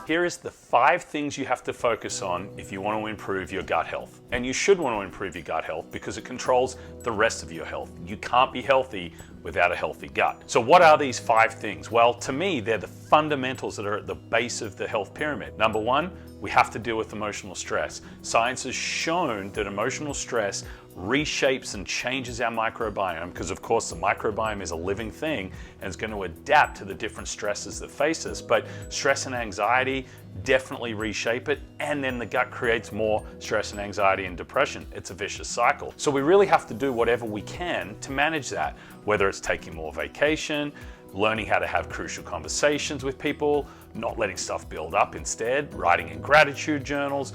Here is the 5 things you have to focus on if you want to improve your gut health. And you should want to improve your gut health because it controls the rest of your health. You can't be healthy without a healthy gut. So what are these 5 things? Well, to me, they're the fundamentals that are at the base of the health pyramid. Number 1, we have to deal with emotional stress. Science has shown that emotional stress reshapes and changes our microbiome because, of course, the microbiome is a living thing and is going to adapt to the different stresses that face us. But stress and anxiety definitely reshape it, and then the gut creates more stress and anxiety and depression. It's a vicious cycle. So we really have to do whatever we can to manage that, whether it's taking more vacation, learning how to have crucial conversations with people, not letting stuff build up instead, writing in gratitude journals,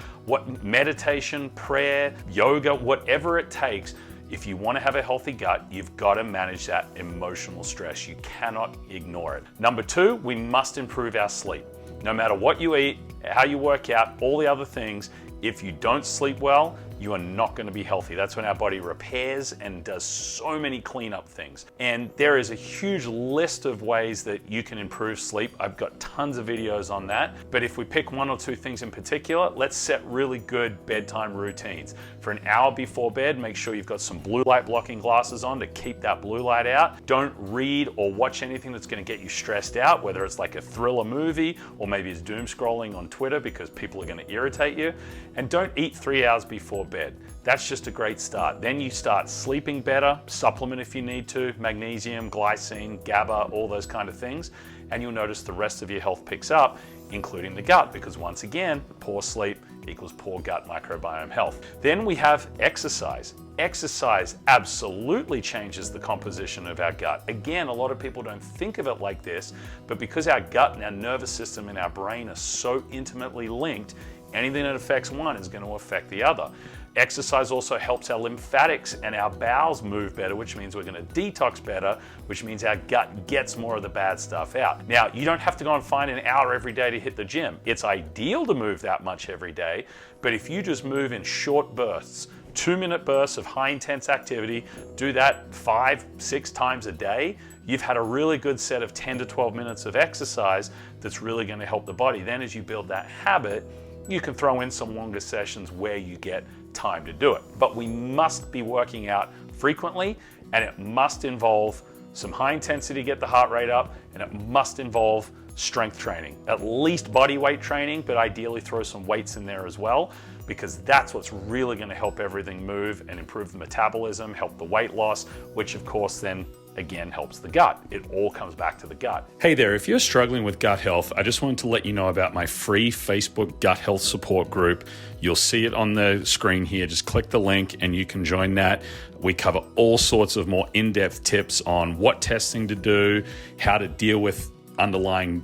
meditation, prayer, yoga, whatever it takes. If you want to have a healthy gut, you've got to manage that emotional stress. You cannot ignore it. Number 2, we must improve our sleep. No matter what you eat, how you work out, all the other things, if you don't sleep well, you are not going to be healthy. That's when our body repairs and does so many cleanup things. And there is a huge list of ways that you can improve sleep. I've got tons of videos on that. But if we pick 1 or 2 things in particular, let's set really good bedtime routines. For an hour before bed, make sure you've got some blue light blocking glasses on to keep that blue light out. Don't read or watch anything that's going to get you stressed out, whether it's like a thriller movie or maybe it's doom scrolling on Twitter because people are going to irritate you. And don't eat 3 hours before bed. That's just a great start. Then you start sleeping better, supplement if you need to, magnesium, glycine, GABA, all those kind of things, and you'll notice the rest of your health picks up, including the gut, because once again, poor sleep equals poor gut microbiome health. Then we have exercise. Exercise absolutely changes the composition of our gut. Again, a lot of people don't think of it like this, but because our gut and our nervous system and our brain are so intimately linked, anything that affects one is going to affect the other. Exercise also helps our lymphatics and our bowels move better, which means we're going to detox better, which means our gut gets more of the bad stuff out. Now, you don't have to go and find an hour every day to hit the gym. It's ideal to move that much every day, but if you just move in short bursts, 2-minute bursts of high intense activity, do that 5-6 times a day, you've had a really good set of 10 to 12 minutes of exercise that's really going to help the body. Then as you build that habit, you can throw in some longer sessions where you get time to do it. But we must be working out frequently, and it must involve some high intensity to get the heart rate up, and it must involve strength training, at least body weight training, but ideally throw some weights in there as well, because that's what's really going to help everything move and improve the metabolism, help the weight loss, which of course then again helps the gut. It all comes back to the gut. Hey there, if you're struggling with gut health, I just wanted to let you know about my free Facebook gut health support group. You'll see it on the screen here. Just click the link and you can join that. We cover all sorts of more in-depth tips on what testing to do, how to deal with underlying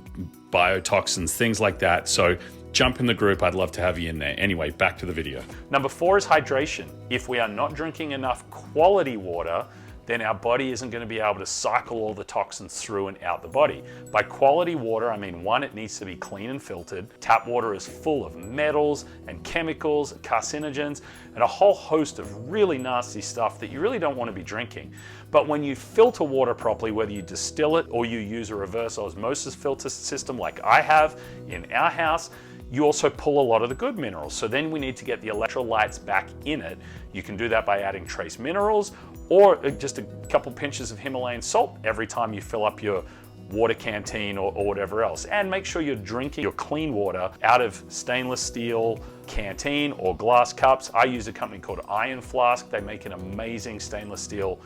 biotoxins, things like that. So jump in the group. I'd love to have you in there. Anyway, back to the video. Number 4 is hydration. If we are not drinking enough quality water, then our body isn't going to be able to cycle all the toxins through and out the body. By quality water, I mean, 1, it needs to be clean and filtered. Tap water is full of metals and chemicals, carcinogens, and a whole host of really nasty stuff that you really don't want to be drinking. But when you filter water properly, whether you distill it or you use a reverse osmosis filter system like I have in our house, you also pull a lot of the good minerals. So then we need to get the electrolytes back in it. You can do that by adding trace minerals or just a couple pinches of Himalayan salt every time you fill up your water canteen or whatever else. And make sure you're drinking your clean water out of stainless steel canteen or glass cups. I use a company called Iron Flask. They make an amazing stainless steel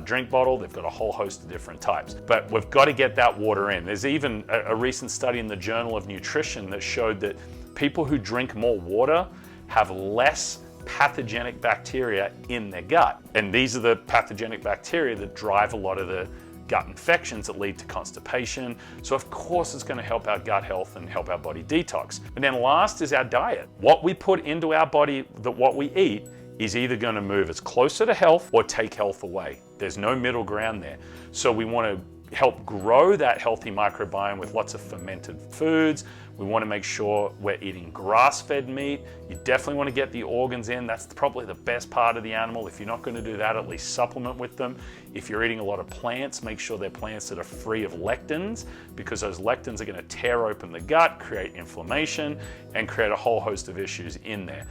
drink bottle. They've got a whole host of different types. But we've got to get that water in. There's even a recent study in the Journal of Nutrition that showed that people who drink more water have less pathogenic bacteria in their gut. And these are the pathogenic bacteria that drive a lot of the gut infections that lead to constipation. So of course it's going to help our gut health and help our body detox. And then last is our diet. What we put into our body, what we eat, is either going to move us closer to health or take health away. There's no middle ground there. So we want to help grow that healthy microbiome with lots of fermented foods. We want to make sure we're eating grass-fed meat. You definitely want to get the organs in. That's probably the best part of the animal. If you're not going to do that, at least supplement with them. If you're eating a lot of plants, make sure they're plants that are free of lectins, because those lectins are going to tear open the gut, create inflammation, and create a whole host of issues in there.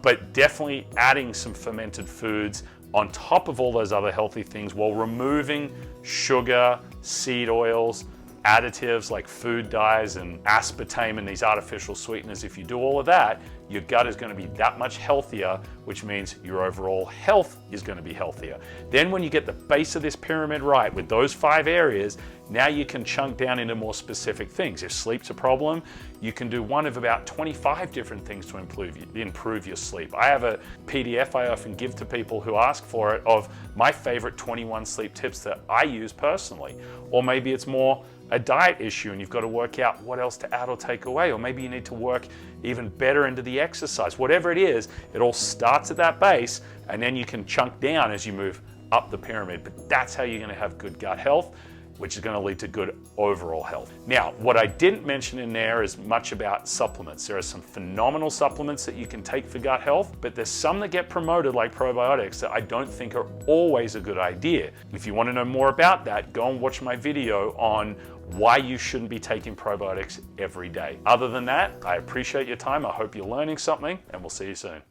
But definitely adding some fermented foods on top of all those other healthy things while removing sugar, seed oils, additives like food dyes and aspartame and these artificial sweeteners. If you do all of that, your gut is going to be that much healthier, which means your overall health is going to be healthier. Then when you get the base of this pyramid right with those 5 areas, now you can chunk down into more specific things. If sleep's a problem, you can do one of about 25 different things to improve your sleep. I have a PDF I often give to people who ask for it of my favorite 21 sleep tips that I use personally. Or maybe it's more a diet issue and you've got to work out what else to add or take away, or maybe you need to work even better into the exercise. Whatever it is, it all starts at that base and then you can chunk down as you move up the pyramid. But that's how you're going to have good gut health, which is going to lead to good overall health. Now, what I didn't mention in there is much about supplements. There are some phenomenal supplements that you can take for gut health, but there's some that get promoted like probiotics that I don't think are always a good idea. If you want to know more about that, go and watch my video on why you shouldn't be taking probiotics every day. Other than that, I appreciate your time. I hope you're learning something, and we'll see you soon.